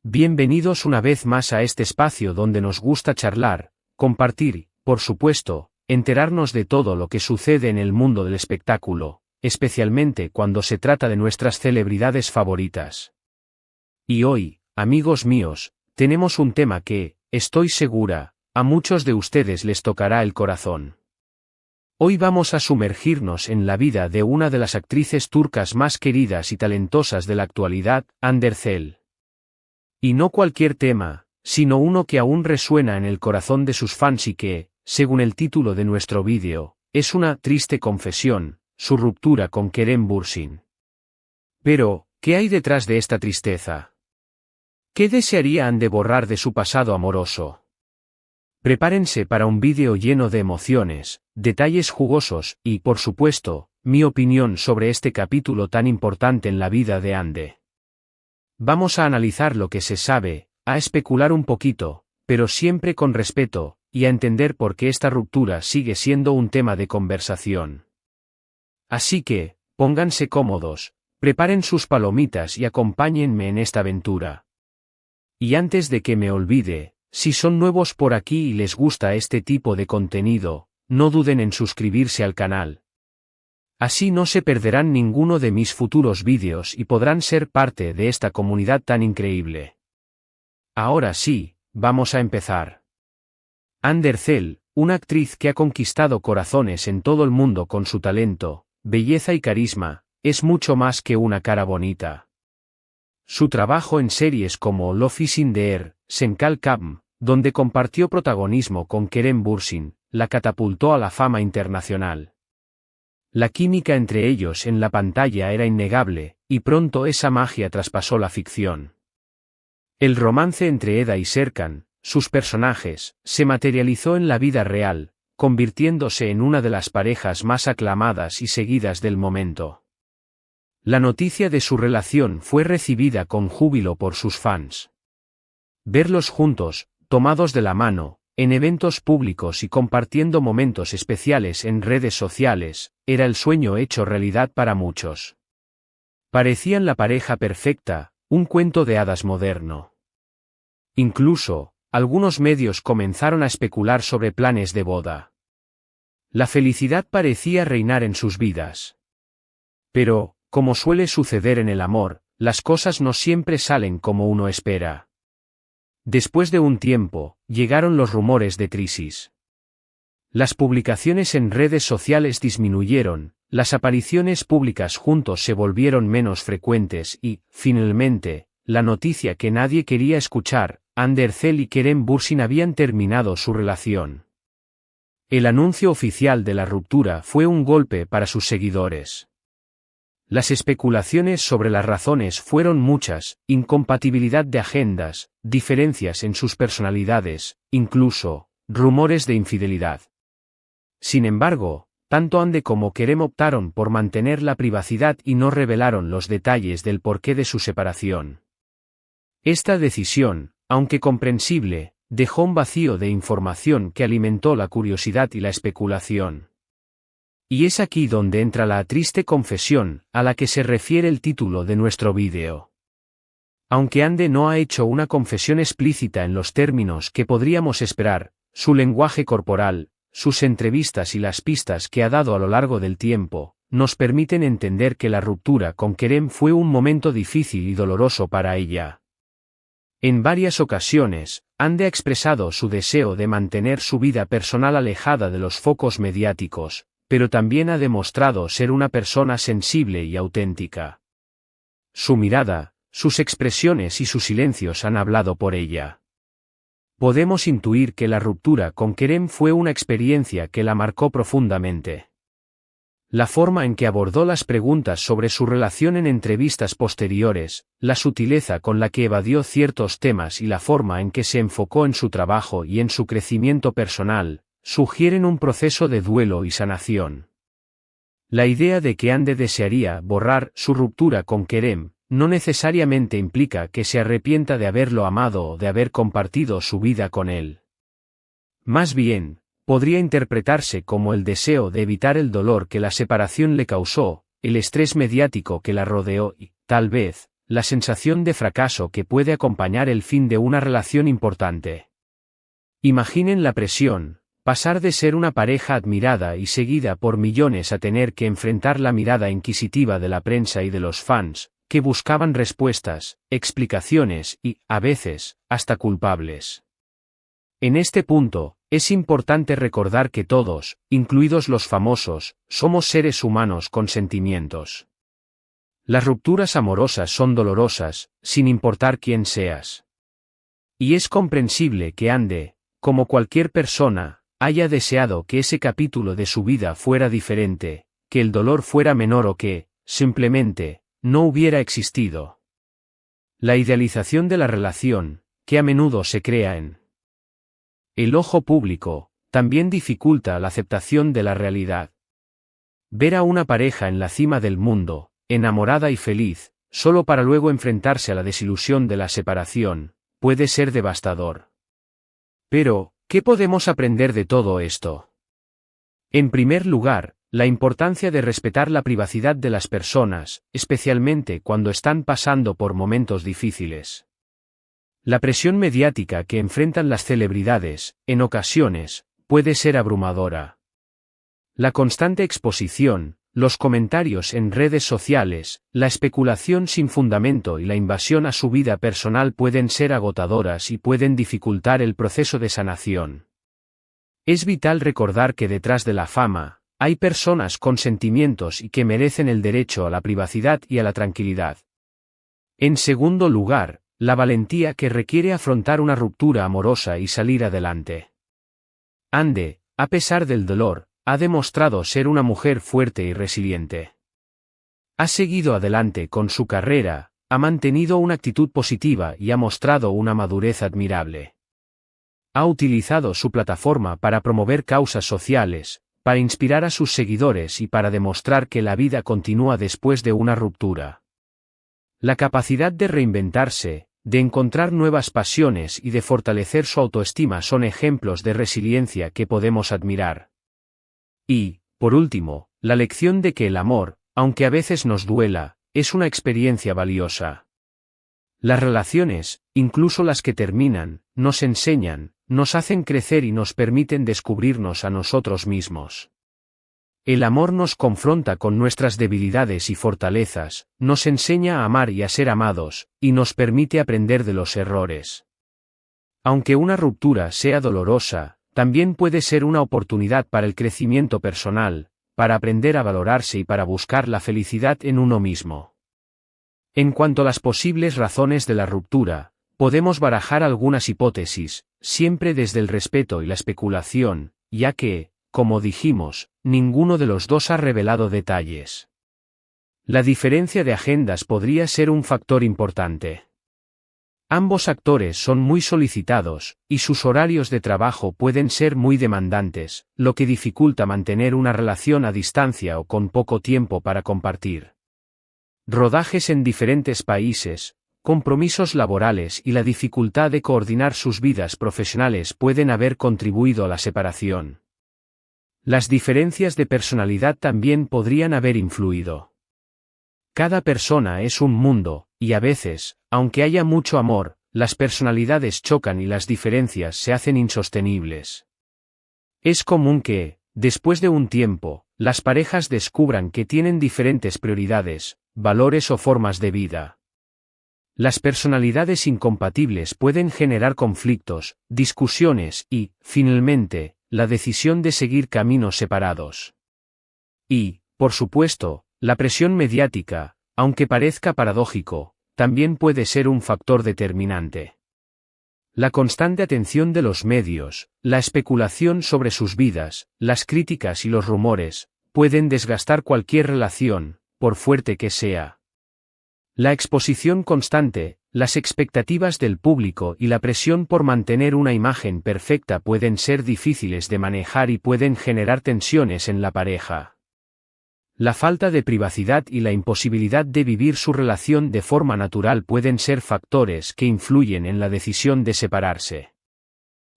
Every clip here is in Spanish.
Bienvenidos una vez más a este espacio donde nos gusta charlar, compartir y, por supuesto, enterarnos de todo lo que sucede en el mundo del espectáculo, especialmente cuando se trata de nuestras celebridades favoritas. Y hoy, amigos míos, tenemos un tema que, estoy segura, a muchos de ustedes les tocará el corazón. Hoy vamos a sumergirnos en la vida de una de las actrices turcas más queridas y talentosas de la actualidad, Hande Erçel. Y no cualquier tema, sino uno que aún resuena en el corazón de sus fans y que, según el título de nuestro vídeo, es una triste confesión, su ruptura con Kerem Bürsin. Pero, ¿qué hay detrás de esta tristeza? ¿Qué desearía Hande borrar de su pasado amoroso? Prepárense para un vídeo lleno de emociones, detalles jugosos y, por supuesto, mi opinión sobre este capítulo tan importante en la vida de Hande. Vamos a analizar lo que se sabe, a especular un poquito, pero siempre con respeto, y a entender por qué esta ruptura sigue siendo un tema de conversación. Así que, pónganse cómodos, preparen sus palomitas y acompáñenme en esta aventura. Y antes de que me olvide, si son nuevos por aquí y les gusta este tipo de contenido, no duden en suscribirse al canal. Así no se perderán ninguno de mis futuros vídeos y podrán ser parte de esta comunidad tan increíble. Ahora sí, vamos a empezar. Hande Erçel, una actriz que ha conquistado corazones en todo el mundo con su talento, belleza y carisma, es mucho más que una cara bonita. Su trabajo en series como Love is in the Air, Senkal Kapm, donde compartió protagonismo con Kerem Bürsin, la catapultó a la fama internacional. La química entre ellos en la pantalla era innegable, y pronto esa magia traspasó la ficción. El romance entre Eda y Serkan, sus personajes, se materializó en la vida real, convirtiéndose en una de las parejas más aclamadas y seguidas del momento. La noticia de su relación fue recibida con júbilo por sus fans. Verlos juntos, tomados de la mano, en eventos públicos y compartiendo momentos especiales en redes sociales, era el sueño hecho realidad para muchos. Parecían la pareja perfecta, un cuento de hadas moderno. Incluso, algunos medios comenzaron a especular sobre planes de boda. La felicidad parecía reinar en sus vidas. Pero, como suele suceder en el amor, las cosas no siempre salen como uno espera. Después de un tiempo, llegaron los rumores de crisis. Las publicaciones en redes sociales disminuyeron, las apariciones públicas juntos se volvieron menos frecuentes y, finalmente, la noticia que nadie quería escuchar, Hande Erçel y Kerem Bürsin habían terminado su relación. El anuncio oficial de la ruptura fue un golpe para sus seguidores. Las especulaciones sobre las razones fueron muchas: incompatibilidad de agendas, diferencias en sus personalidades, incluso, rumores de infidelidad. Sin embargo, tanto Hande como Kerem optaron por mantener la privacidad y no revelaron los detalles del porqué de su separación. Esta decisión, aunque comprensible, dejó un vacío de información que alimentó la curiosidad y la especulación. Y es aquí donde entra la triste confesión, a la que se refiere el título de nuestro vídeo. Aunque Hande no ha hecho una confesión explícita en los términos que podríamos esperar, su lenguaje corporal, sus entrevistas y las pistas que ha dado a lo largo del tiempo, nos permiten entender que la ruptura con Kerem fue un momento difícil y doloroso para ella. En varias ocasiones, Hande ha expresado su deseo de mantener su vida personal alejada de los focos mediáticos, pero también ha demostrado ser una persona sensible y auténtica. Su mirada, sus expresiones y sus silencios han hablado por ella. Podemos intuir que la ruptura con Kerem fue una experiencia que la marcó profundamente. La forma en que abordó las preguntas sobre su relación en entrevistas posteriores, la sutileza con la que evadió ciertos temas y la forma en que se enfocó en su trabajo y en su crecimiento personal, sugieren un proceso de duelo y sanación. La idea de que Hande desearía borrar su ruptura con Kerem, no necesariamente implica que se arrepienta de haberlo amado o de haber compartido su vida con él. Más bien, podría interpretarse como el deseo de evitar el dolor que la separación le causó, el estrés mediático que la rodeó y, tal vez, la sensación de fracaso que puede acompañar el fin de una relación importante. Imaginen la presión, pasar de ser una pareja admirada y seguida por millones a tener que enfrentar la mirada inquisitiva de la prensa y de los fans, que buscaban respuestas, explicaciones y, a veces, hasta culpables. En este punto, es importante recordar que todos, incluidos los famosos, somos seres humanos con sentimientos. Las rupturas amorosas son dolorosas, sin importar quién seas. Y es comprensible que Ande, como cualquier persona, haya deseado que ese capítulo de su vida fuera diferente, que el dolor fuera menor o que, simplemente, no hubiera existido. La idealización de la relación, que a menudo se crea en el ojo público, también dificulta la aceptación de la realidad. Ver a una pareja en la cima del mundo, enamorada y feliz, solo para luego enfrentarse a la desilusión de la separación, puede ser devastador. Pero, ¿qué podemos aprender de todo esto? En primer lugar, la importancia de respetar la privacidad de las personas, especialmente cuando están pasando por momentos difíciles. La presión mediática que enfrentan las celebridades, en ocasiones, puede ser abrumadora. La constante exposición, los comentarios en redes sociales, la especulación sin fundamento y la invasión a su vida personal pueden ser agotadoras y pueden dificultar el proceso de sanación. Es vital recordar que detrás de la fama, hay personas con sentimientos y que merecen el derecho a la privacidad y a la tranquilidad. En segundo lugar, la valentía que requiere afrontar una ruptura amorosa y salir adelante. Ande, a pesar del dolor, ha demostrado ser una mujer fuerte y resiliente. Ha seguido adelante con su carrera, ha mantenido una actitud positiva y ha mostrado una madurez admirable. Ha utilizado su plataforma para promover causas sociales, para inspirar a sus seguidores y para demostrar que la vida continúa después de una ruptura. La capacidad de reinventarse, de encontrar nuevas pasiones y de fortalecer su autoestima son ejemplos de resiliencia que podemos admirar. Y, por último, la lección de que el amor, aunque a veces nos duela, es una experiencia valiosa. Las relaciones, incluso las que terminan, nos enseñan, nos hacen crecer y nos permiten descubrirnos a nosotros mismos. El amor nos confronta con nuestras debilidades y fortalezas, nos enseña a amar y a ser amados, y nos permite aprender de los errores. Aunque una ruptura sea dolorosa, también puede ser una oportunidad para el crecimiento personal, para aprender a valorarse y para buscar la felicidad en uno mismo. En cuanto a las posibles razones de la ruptura, podemos barajar algunas hipótesis, siempre desde el respeto y la especulación, ya que, como dijimos, ninguno de los dos ha revelado detalles. La diferencia de agendas podría ser un factor importante. Ambos actores son muy solicitados, y sus horarios de trabajo pueden ser muy demandantes, lo que dificulta mantener una relación a distancia o con poco tiempo para compartir. Rodajes en diferentes países, compromisos laborales y la dificultad de coordinar sus vidas profesionales pueden haber contribuido a la separación. Las diferencias de personalidad también podrían haber influido. Cada persona es un mundo, y a veces, aunque haya mucho amor, las personalidades chocan y las diferencias se hacen insostenibles. Es común que, después de un tiempo, las parejas descubran que tienen diferentes prioridades, valores o formas de vida. Las personalidades incompatibles pueden generar conflictos, discusiones y, finalmente, la decisión de seguir caminos separados. Y, por supuesto, la presión mediática, aunque parezca paradójico, también puede ser un factor determinante. La constante atención de los medios, la especulación sobre sus vidas, las críticas y los rumores, pueden desgastar cualquier relación, por fuerte que sea. La exposición constante, las expectativas del público y la presión por mantener una imagen perfecta pueden ser difíciles de manejar y pueden generar tensiones en la pareja. La falta de privacidad y la imposibilidad de vivir su relación de forma natural pueden ser factores que influyen en la decisión de separarse.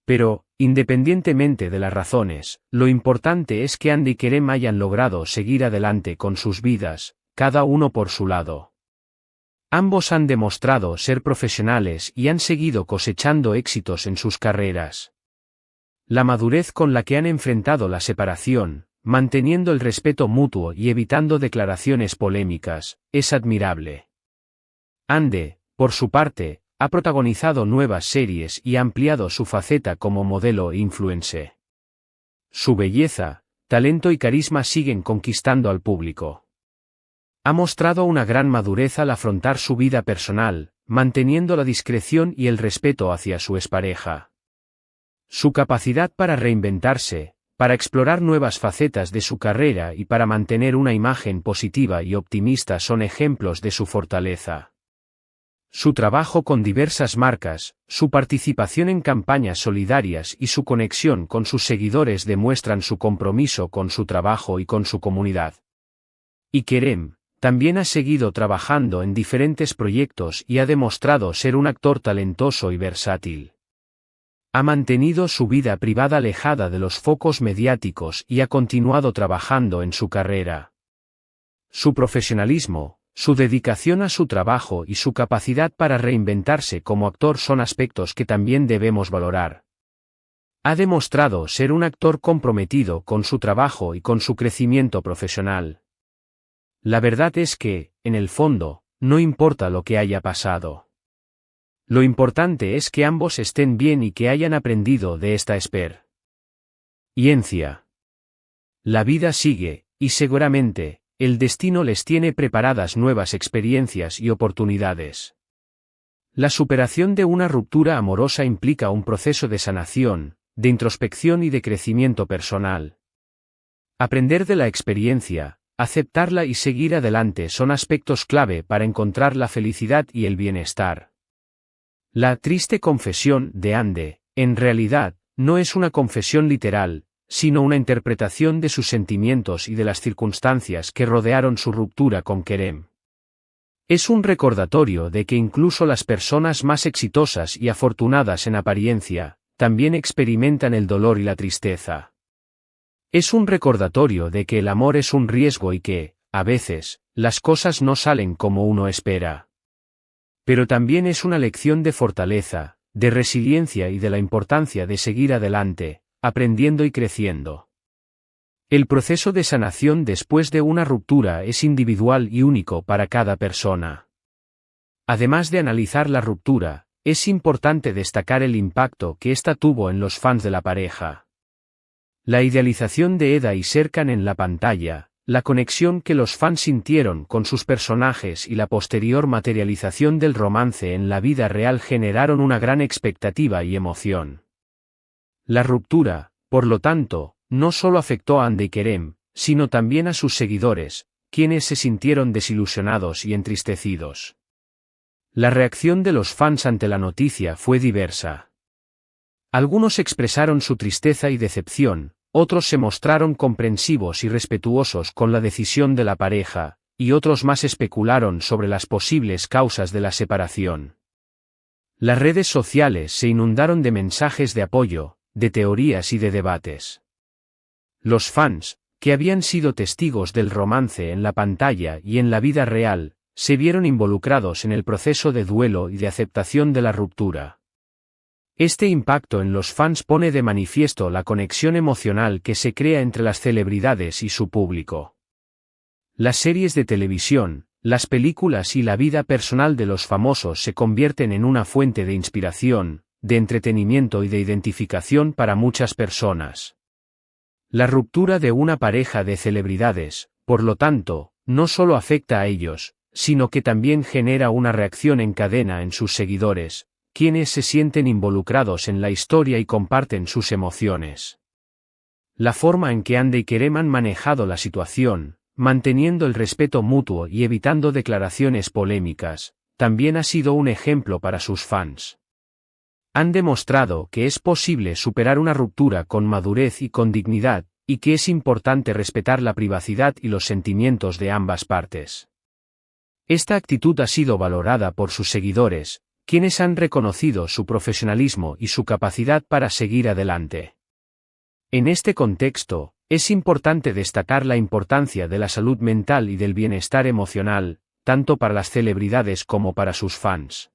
Pero, independientemente de las razones, lo importante es que Ande y Kerem hayan logrado seguir adelante con sus vidas, cada uno por su lado. Ambos han demostrado ser profesionales y han seguido cosechando éxitos en sus carreras. La madurez con la que han enfrentado la separación, manteniendo el respeto mutuo y evitando declaraciones polémicas, es admirable. Ande, por su parte, ha protagonizado nuevas series y ha ampliado su faceta como modelo e influencer. Su belleza, talento y carisma siguen conquistando al público. Ha mostrado una gran madurez al afrontar su vida personal, manteniendo la discreción y el respeto hacia su expareja. Su capacidad para reinventarse, para explorar nuevas facetas de su carrera y para mantener una imagen positiva y optimista son ejemplos de su fortaleza. Su trabajo con diversas marcas, su participación en campañas solidarias y su conexión con sus seguidores demuestran su compromiso con su trabajo y con su comunidad. Y Kerem también ha seguido trabajando en diferentes proyectos y ha demostrado ser un actor talentoso y versátil. Ha mantenido su vida privada alejada de los focos mediáticos y ha continuado trabajando en su carrera. Su profesionalismo, su dedicación a su trabajo y su capacidad para reinventarse como actor son aspectos que también debemos valorar. Ha demostrado ser un actor comprometido con su trabajo y con su crecimiento profesional. La verdad es que, en el fondo, no importa lo que haya pasado. Lo importante es que ambos estén bien y que hayan aprendido de esta experiencia. La vida sigue, y seguramente, el destino les tiene preparadas nuevas experiencias y oportunidades. La superación de una ruptura amorosa implica un proceso de sanación, de introspección y de crecimiento personal. Aprender de la experiencia, aceptarla y seguir adelante son aspectos clave para encontrar la felicidad y el bienestar. La triste confesión de Ande, en realidad, no es una confesión literal, sino una interpretación de sus sentimientos y de las circunstancias que rodearon su ruptura con Kerem. Es un recordatorio de que incluso las personas más exitosas y afortunadas en apariencia, también experimentan el dolor y la tristeza. Es un recordatorio de que el amor es un riesgo y que, a veces, las cosas no salen como uno espera. Pero también es una lección de fortaleza, de resiliencia y de la importancia de seguir adelante, aprendiendo y creciendo. El proceso de sanación después de una ruptura es individual y único para cada persona. Además de analizar la ruptura, es importante destacar el impacto que ésta tuvo en los fans de la pareja. La idealización de Eda y Serkan en la pantalla, la conexión que los fans sintieron con sus personajes y la posterior materialización del romance en la vida real generaron una gran expectativa y emoción. La ruptura, por lo tanto, no solo afectó a Ande y Kerem, sino también a sus seguidores, quienes se sintieron desilusionados y entristecidos. La reacción de los fans ante la noticia fue diversa. Algunos expresaron su tristeza y decepción, otros se mostraron comprensivos y respetuosos con la decisión de la pareja, y otros más especularon sobre las posibles causas de la separación. Las redes sociales se inundaron de mensajes de apoyo, de teorías y de debates. Los fans, que habían sido testigos del romance en la pantalla y en la vida real, se vieron involucrados en el proceso de duelo y de aceptación de la ruptura. Este impacto en los fans pone de manifiesto la conexión emocional que se crea entre las celebridades y su público. Las series de televisión, las películas y la vida personal de los famosos se convierten en una fuente de inspiración, de entretenimiento y de identificación para muchas personas. La ruptura de una pareja de celebridades, por lo tanto, no solo afecta a ellos, sino que también genera una reacción en cadena en sus seguidores, quienes se sienten involucrados en la historia y comparten sus emociones. La forma en que Ande y Kerem han manejado la situación, manteniendo el respeto mutuo y evitando declaraciones polémicas, también ha sido un ejemplo para sus fans. Han demostrado que es posible superar una ruptura con madurez y con dignidad, y que es importante respetar la privacidad y los sentimientos de ambas partes. Esta actitud ha sido valorada por sus seguidores, quienes han reconocido su profesionalismo y su capacidad para seguir adelante. En este contexto, es importante destacar la importancia de la salud mental y del bienestar emocional, tanto para las celebridades como para sus fans.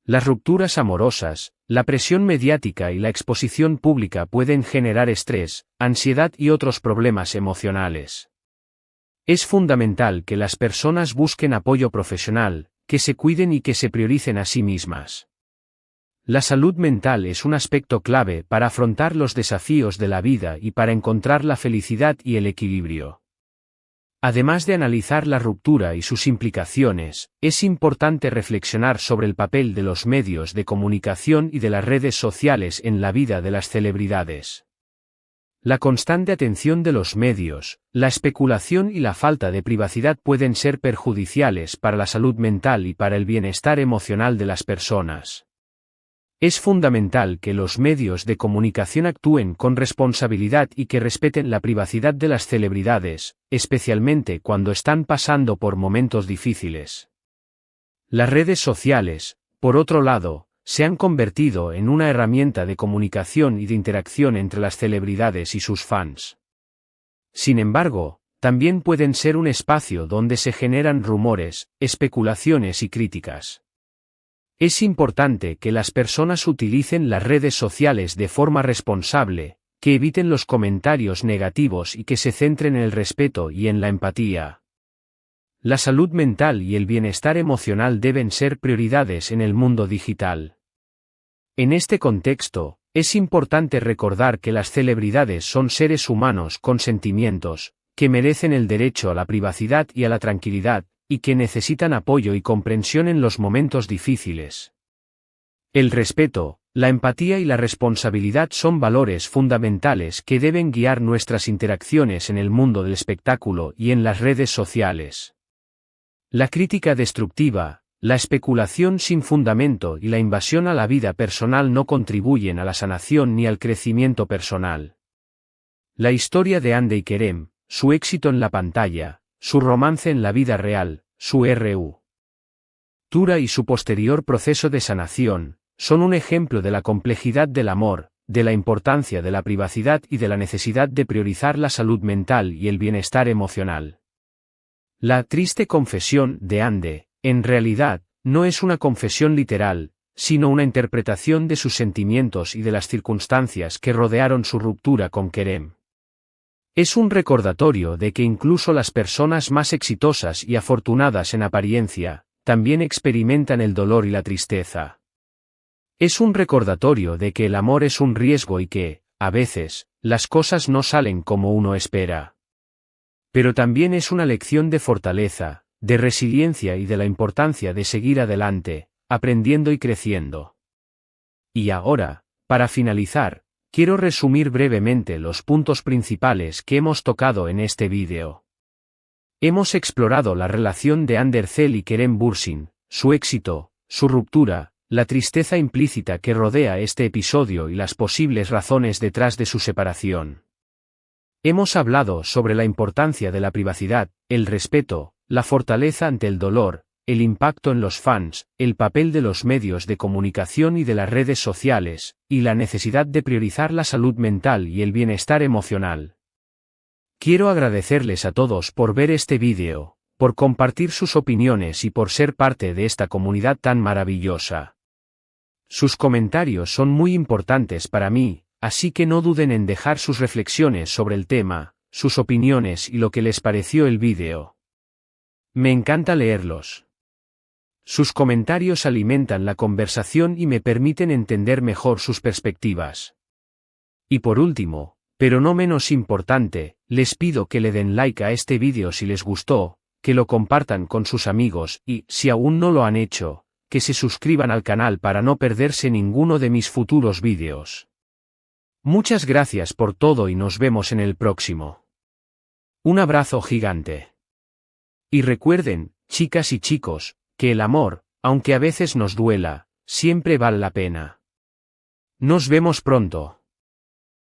Las rupturas amorosas, la presión mediática y la exposición pública pueden generar estrés, ansiedad y otros problemas emocionales. Es fundamental que las personas busquen apoyo profesional, que se cuiden y que se prioricen a sí mismas. La salud mental es un aspecto clave para afrontar los desafíos de la vida y para encontrar la felicidad y el equilibrio. Además de analizar la ruptura y sus implicaciones, es importante reflexionar sobre el papel de los medios de comunicación y de las redes sociales en la vida de las celebridades. La constante atención de los medios, la especulación y la falta de privacidad pueden ser perjudiciales para la salud mental y para el bienestar emocional de las personas. Es fundamental que los medios de comunicación actúen con responsabilidad y que respeten la privacidad de las celebridades, especialmente cuando están pasando por momentos difíciles. Las redes sociales, por otro lado, se han convertido en una herramienta de comunicación y de interacción entre las celebridades y sus fans. Sin embargo, también pueden ser un espacio donde se generan rumores, especulaciones y críticas. Es importante que las personas utilicen las redes sociales de forma responsable, que eviten los comentarios negativos y que se centren en el respeto y en la empatía. La salud mental y el bienestar emocional deben ser prioridades en el mundo digital. En este contexto, es importante recordar que las celebridades son seres humanos con sentimientos, que merecen el derecho a la privacidad y a la tranquilidad, y que necesitan apoyo y comprensión en los momentos difíciles. El respeto, la empatía y la responsabilidad son valores fundamentales que deben guiar nuestras interacciones en el mundo del espectáculo y en las redes sociales. La crítica destructiva, la especulación sin fundamento y la invasión a la vida personal no contribuyen a la sanación ni al crecimiento personal. La historia de Hande y Kerem, su éxito en la pantalla, su romance en la vida real, su ruptura y su posterior proceso de sanación, son un ejemplo de la complejidad del amor, de la importancia de la privacidad y de la necesidad de priorizar la salud mental y el bienestar emocional. La triste confesión de Hande, en realidad, no es una confesión literal, sino una interpretación de sus sentimientos y de las circunstancias que rodearon su ruptura con Kerem. Es un recordatorio de que incluso las personas más exitosas y afortunadas en apariencia, también experimentan el dolor y la tristeza. Es un recordatorio de que el amor es un riesgo y que, a veces, las cosas no salen como uno espera. Pero también es una lección de fortaleza, de resiliencia y de la importancia de seguir adelante, aprendiendo y creciendo. Y ahora, para finalizar, quiero resumir brevemente los puntos principales que hemos tocado en este vídeo. Hemos explorado la relación de Hande Erçel y Kerem Bürsin, su éxito, su ruptura, la tristeza implícita que rodea este episodio y las posibles razones detrás de su separación. Hemos hablado sobre la importancia de la privacidad, el respeto, la fortaleza ante el dolor, el impacto en los fans, el papel de los medios de comunicación y de las redes sociales, y la necesidad de priorizar la salud mental y el bienestar emocional. Quiero agradecerles a todos por ver este vídeo, por compartir sus opiniones y por ser parte de esta comunidad tan maravillosa. Sus comentarios son muy importantes para mí, así que no duden en dejar sus reflexiones sobre el tema, sus opiniones y lo que les pareció el vídeo. Me encanta leerlos. Sus comentarios alimentan la conversación y me permiten entender mejor sus perspectivas. Y por último, pero no menos importante, les pido que le den like a este vídeo si les gustó, que lo compartan con sus amigos y, si aún no lo han hecho, que se suscriban al canal para no perderse ninguno de mis futuros vídeos. Muchas gracias por todo y nos vemos en el próximo. Un abrazo gigante. Y recuerden, chicas y chicos, que el amor, aunque a veces nos duela, siempre vale la pena. Nos vemos pronto.